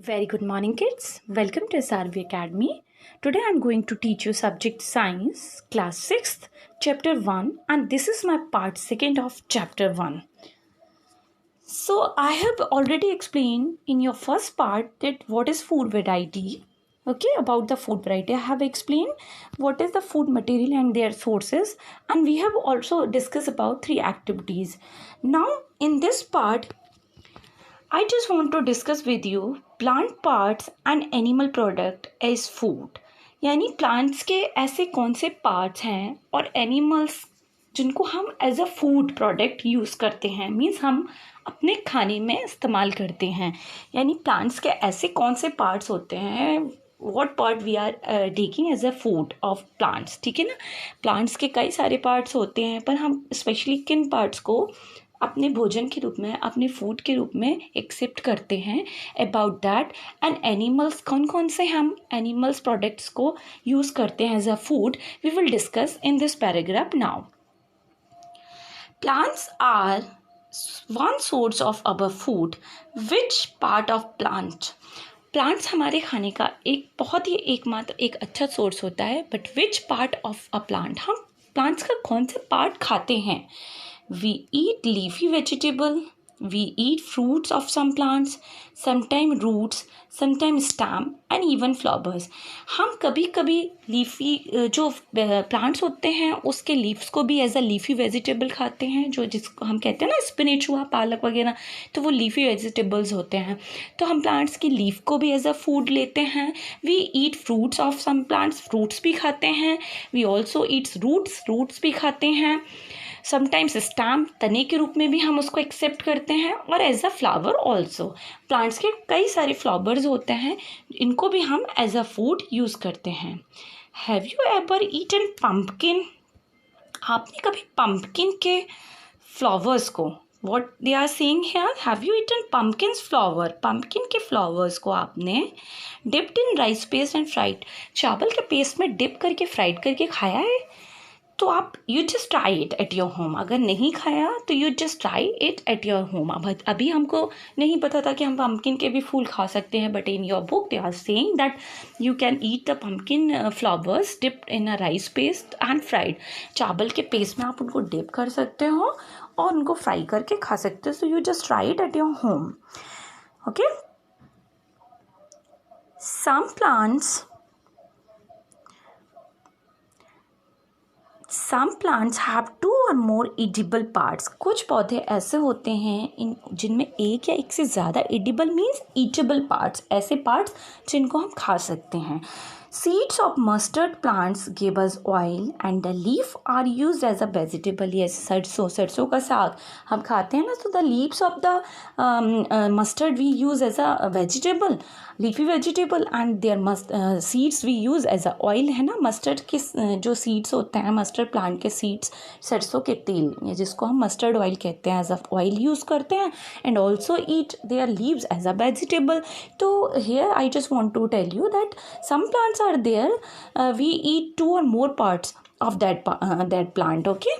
Very good morning, kids. Welcome to SRV Academy. Today I'm going to teach you subject Science, class 6th, chapter 1, and this is my part 2nd of chapter 1. So I have already explained in your first part that what is food variety. Okay, about the food variety, I have explained what is the food material and their sources, and we have also discussed about 3 activities. Now in this part, I just want to discuss with you plant parts and animal product as food. यानी plants के ऐसे कौन से parts हैं और animals जिनको हम as a food product use करते हैं, मीन्स हम अपने खाने में इस्तेमाल करते हैं. यानी प्लांट्स के ऐसे कौन से पार्ट्स होते हैं, what part we are taking as a food of plants. ठीक है ना. प्लांट्स के कई सारे पार्ट्स होते हैं, पर हम स्पेशली किन पार्ट्स को अपने भोजन के रूप में, अपने फूड के रूप में एक्सेप्ट करते हैं. अबाउट दैट एंड एनिमल्स, कौन कौन से हम एनिमल्स प्रोडक्ट्स को यूज़ करते हैं as a food, we will discuss in this paragraph now. Plants are one source of our food. Which part of plants हमारे खाने का एक बहुत ही एकमात्र एक अच्छा सोर्स होता है. But which part of a plant, हम प्लांट्स का कौन से पार्ट खाते हैं. We eat leafy vegetable, we eat fruits of some plants, sometimes roots, sometimes stem and even flowers. हम कभी कभी लीफी जो प्लांट्स होते हैं उसके लीव्स को भी एज अ लीफी वेजिटेबल खाते हैं, जो जिसको हम कहते हैं ना स्पिनच हुआ, पालक वगैरह, तो वो लीफी वेजिटेबल्स होते हैं. तो हम प्लांट्स की लीफ को भी एज अ फूड लेते हैं. We eat fruits of some plants, fruits भी खाते हैं. वी ऑल्सो ईट्स रूट्स भी खाते हैं. समटाइम्स स्टैम, तने के रूप में भी हम उसको एक्सेप्ट करते हैं. और as a flower also, plants के कई सारे फ्लावर्स होते हैं, इनको भी हम एज अ फूड यूज़ करते हैं. Have you ever eaten pumpkin. आपने कभी पम्पकिन के फ्लावर्स को, what they are saying here, have you eaten pumpkins flower, pumpkin के फ्लावर्स को आपने dipped in rice paste and fried, चावल के पेस्ट में डिप करके फ्राइड करके खाया है. तो आप you just try it at your home. अगर नहीं खाया तो you just try it at your home. अब अभी हमको नहीं पता था कि हम पम्पकिन के भी फूल खा सकते हैं, but in your book they are saying that you can eat the pumpkin flowers dipped in a rice paste and fried. चावल के पेस्ट में आप उनको डिप कर सकते हो और उनको फ्राई करके खा सकते हो. So you just try it at your home. Okay. Some plants have 2 or more edible parts. कुछ पौधे ऐसे होते हैं जिनमें एक या एक से ज़्यादा edible means eatable parts, ऐसे parts जिनको हम खा सकते हैं. Seeds of mustard plants give us oil and the leaf are used as a vegetable. Yes, सरसों का साग हम खाते हैं ना, तो the leaves of the mustard we use as a vegetable, leafy vegetable, and their seeds we use as a oil. है ना, मस्टर्ड के जो सीड्स होते हैं, मस्टर्ड प्लांट के सीड्स, सरसों के तेल जिसको हम मस्टर्ड ऑयल कहते हैं, एज अ ऑयल यूज़ करते हैं. And also eat their leaves as a vegetable. तो here I just want to tell you that some plants are there, we eat 2 or more parts of that plant. Okay.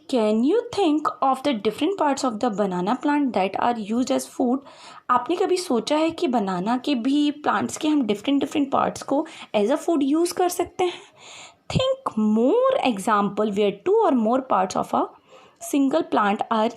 Can you think of the different parts of the banana plant that are used as food? आपने कभी सोचा है कि बनाना के भी plants के हम different parts को एज अ फूड यूज़ कर सकते हैं? Think more example where 2 or more parts of a single plant are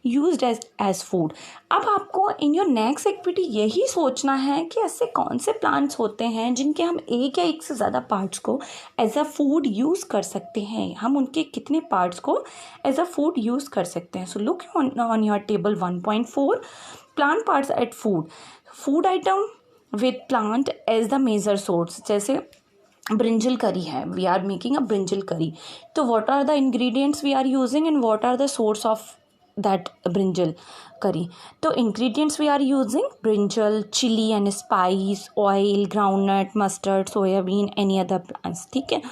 used as food. अब आपको इन योर नेक्स्ट एक्टिविटी यही सोचना है कि ऐसे कौन से प्लांट्स होते हैं जिनके हम एक या एक से ज़्यादा पार्ट्स को एज अ फूड यूज़ कर सकते हैं. हम उनके कितने पार्ट्स को एज अ फूड यूज़ कर सकते हैं. So look on your table 1.4, plant parts at food item with plant as the major source. जैसे ब्रिंजल करी है, we are making a brinjal curry, तो what are the ingredients we are using and what are the source of that brinjal curry. तो ingredients we are using brinjal, chilli and spice, oil, groundnut, mustard, soybean, any other plants. ठीक है.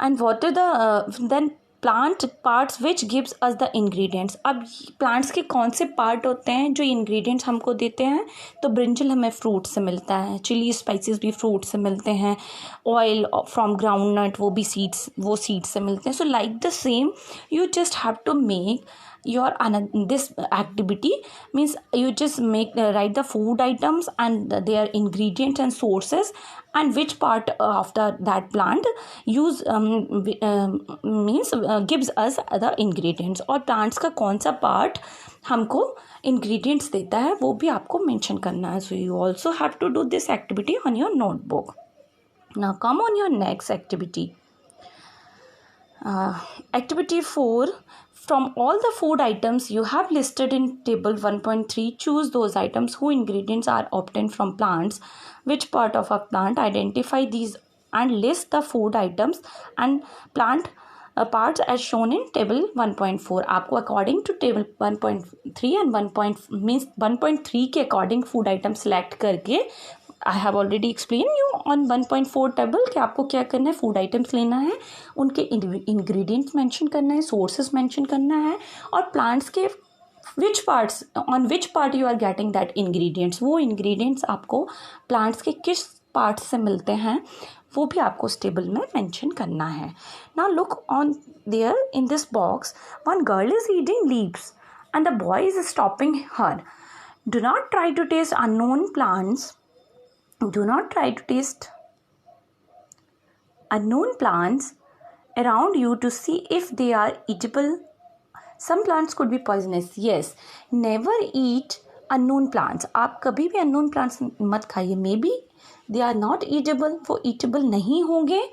And what are the then plant parts which gives us the ingredients. अब plants के कौन से part होते हैं जो इंग्रेडिएंट्स हमको देते हैं. तो ब्रिंजल हमें फ्रूट से मिलता है, चिली स्पाइसेस भी फ्रूट से मिलते हैं, ऑयल फ्रॉम ग्राउंडनट वो सीड्स से मिलते हैं. So like the same you just have to make this activity means you just write the food items and their ingredients and sources and which part of that plant means gives us the ingredients, और plants का कौन सा part हमको ingredients देता है वो भी आपको mention करना है. So you also have to do this activity on your notebook. Now come on your next activity. Activity 4. From all the food items you have listed in table 1.3, choose those items whose ingredients are obtained from plants. Which part of a plant? Identify these and list the food items and plant parts as shown in table 1.4. आपको according to table 1.3 and 1.3 के according food item select करके I have already explained you on 1.4 table कि आपको क्या करना है, food items लेना है, उनके इंग्रेडिएंट्स मेंशन करना है, सोर्सेस मेंशन करना है और प्लांट्स के which part you are getting that ingredients, वो इंग्रेडिएंट्स आपको प्लांट्स के किस पार्ट से मिलते हैं वो भी आपको इस टेबल में मेंशन करना है. Now look on there in this box, one girl is eating leaves and the boy is stopping her. Do not try to taste unknown plants. Do not try to taste unknown plants around you to see if they are eatable. Some plants could be poisonous. Yes, never eat unknown plants. आप कभी भी unknown plants मत खाइए. Maybe they are not eatable. वो eatable नहीं होंगे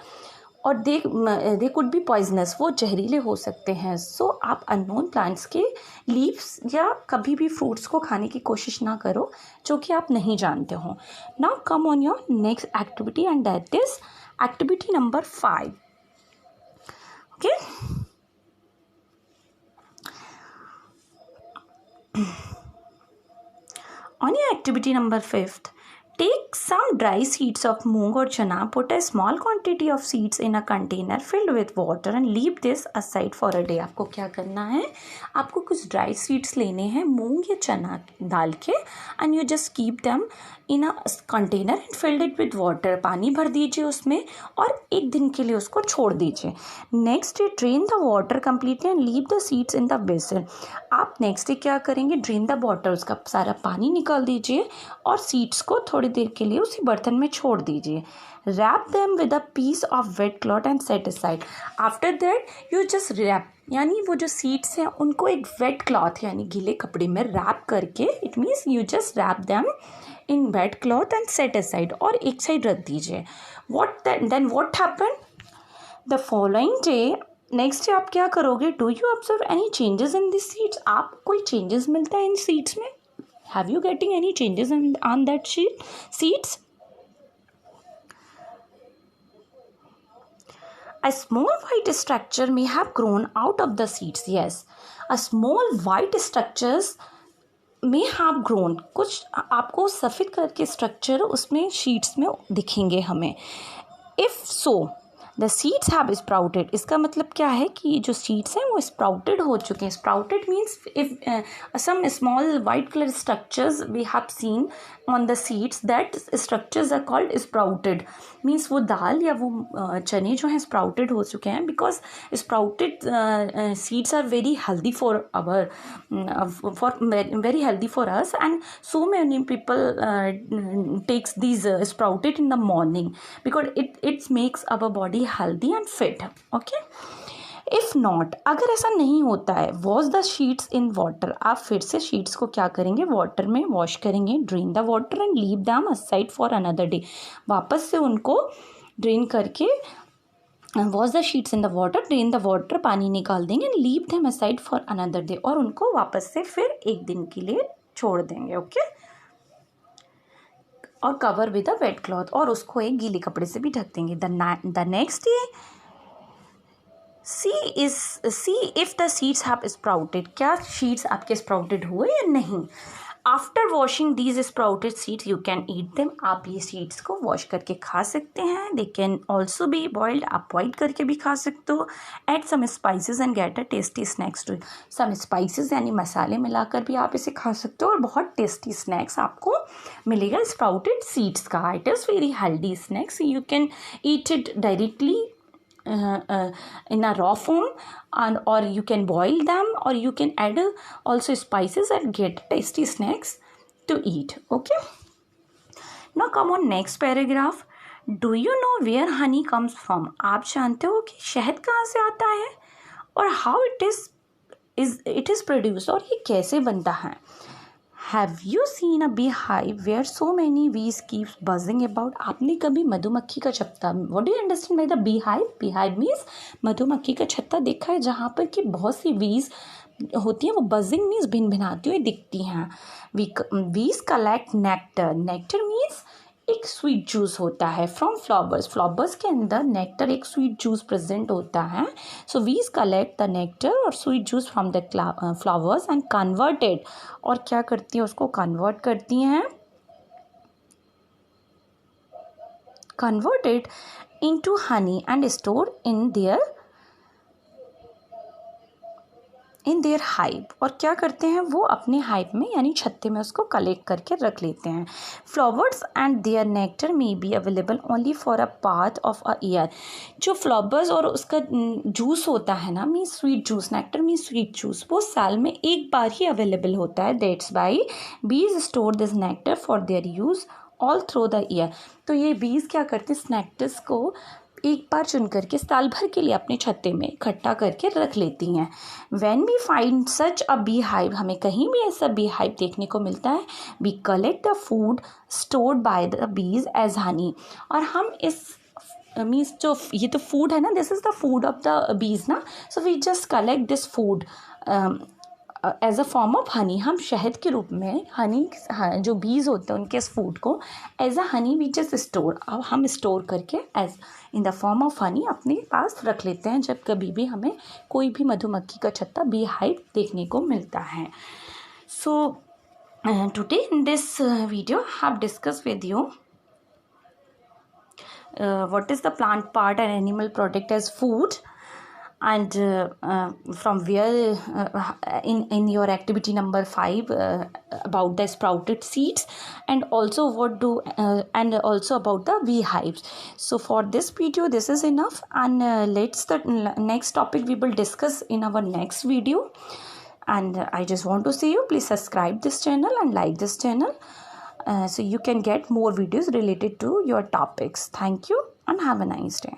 और they could be poisonous. वो जहरीले हो सकते हैं. So आप unknown plants के लीव्स या कभी भी फ्रूट्स को खाने की कोशिश ना करो जो कि आप नहीं जानते हो. Now come on your next activity and that is activity number 5. Okay. On your activity number 5th, take some dry seeds of moong or chana, put a small quantity of seeds in a container filled with water and leave this aside for a day. आपको क्या करना है, आपको कुछ dry seeds लेने हैं मूंग या चना डाल के and you just keep them in a container and filled it with water. पानी भर दीजिए उसमें और एक दिन के लिए उसको छोड़ दीजिए. Next day drain the water completely and leave the seeds in the basin. आप नेक्स्ट डे क्या करेंगे, ड्रेन द वाटर, उसका सारा पानी निकाल दीजिए और सीड्स को थोड़ी देर के लिए उसी बर्तन में छोड़ दीजिए. Wrap them with a piece of wet cloth and set aside. After that you just wrap, यानी वो जो सीड्स हैं उनको एक वेट क्लॉथ यानी गीले कपड़े में रैप करके, it means you just wrap them in wet cloth and set aside और एक साइड रख दीजिए. Then what happen the following day, next day आप क्या करोगे, do you observe any changes in this seeds. आप कोई चेंजेस मिलता है इन सीड्स में, have you getting any changes on that seeds. A small white structure may have grown out of the seeds. Yes, a small white structures may have grown. कुछ आपको सफ़ेद colour के स्ट्रक्चर उसमें sheets में दिखेंगे हमें. If so, the seeds have sprouted. इसका मतलब क्या है कि जो seeds हैं वो sprouted हो चुके हैं. Sprouted means if some small white color structures we have seen on the seeds, that structures are called sprouted. Means वो दाल या वो चने जो हैं sprouted हो चुके हैं because sprouted seeds are very healthy for very healthy for us, and so many people takes these sprouted in the morning because it makes our body healthy and fit. Okay. If not, अगर ऐसा नहीं होता है, wash the sheets in water. आप फिर से sheets को क्या करेंगे, वाटर में वॉश करेंगे. Drain the water and leave them aside for another day. वापस से उनको ड्रेन करके wash the sheets in the water, drain the water, पानी निकाल देंगे and leave them aside for another day, और उनको वापस से फिर एक दिन के लिए छोड़ देंगे. ओके. और cover with a wet cloth, और उसको एक गीले कपड़े से भी ढक देंगे. The next day see if the seeds have sprouted. क्या seeds आपके sprouted हुए या नहीं. After washing these sprouted seeds you can eat them. आप ये seeds को wash करके खा सकते हैं. They can also be boiled. आप boil करके भी खा सकते हो. Add some spices and get a tasty snacks to it. Some spices यानी मसाले मिलाकर भी आप इसे खा सकते हो और बहुत tasty snacks आपको मिलेगा sprouted seeds का. It is very healthy snacks. You can eat it directly in a raw form, and or you can boil them, or you can add also spices and get tasty snacks to eat. Okay, now come on next paragraph. Do you know where honey comes from? आप जानते हो कि शहद कहाँ से आता है और how it is produced, और ये कैसे बनता है. Have you seen a beehive where so many bees keeps buzzing about? आपने कभी मधुमक्खी का छत्ता, what do you understand by the beehive? Beehive means मधुमक्खी का छत्ता देखा है जहाँ पर कि बहुत सी bees होती हैं, वो buzzing means भिनभिनाती हुई दिखती हैं. Bees collect nectar. Nectar means एक स्वीट जूस होता है फ्रॉम फ्लावर्स. फ्लावर्स के अंदर नेक्टर एक स्वीट जूस प्रेजेंट होता है. सो वीज कलेक्ट द नेक्टर और sweet juice from the flowers and converted, और क्या करती हैं, उसको कन्वर्ट करती हैं, converted into honey and store in their hive. और क्या करते हैं, वो अपने हाइव में यानी छत्ते में उसको कलेक्ट करके रख लेते हैं. Flowers and their nectar may be available only for a part of a year. जो फ्लावर्स और उसका जूस होता है ना, mean sweet juice, nectar mean sweet juice, वो साल में एक बार ही अवेलेबल होता है. That's why bees store this nectar for their use all through the year. तो ये बीज क्या करते हैं, नेक्टर्स को एक बार चुन करके साल भर के लिए अपने छत्ते में इकट्ठा करके रख लेती हैं. When we find such a bee hive, हमें कहीं भी ऐसा बी हाइव देखने को मिलता है, we collect the food stored by the bees as honey. और हम इस मीन्स जो ये तो फूड है ना, this is the food of the bees ना, so we just collect this food as a form of honey. हम शहद के रूप में हनी, जो बीज होते हैं उनके इस फूड को as a honey we just store, अब हम स्टोर करके as in the form of honey अपने पास रख लेते हैं जब कभी भी हमें कोई भी मधुमक्खी का छत्ता बी हाइव देखने को मिलता है. So today in this video I have discussed with you what is the plant part and animal product as food, and from where in your activity number 5 about the sprouted seeds, and also and also about the beehives. So for this video this is enough, and let's the next topic we will discuss in our next video. And I just want to say you please subscribe this channel and like this channel, so you can get more videos related to your topics. Thank you and have a nice day.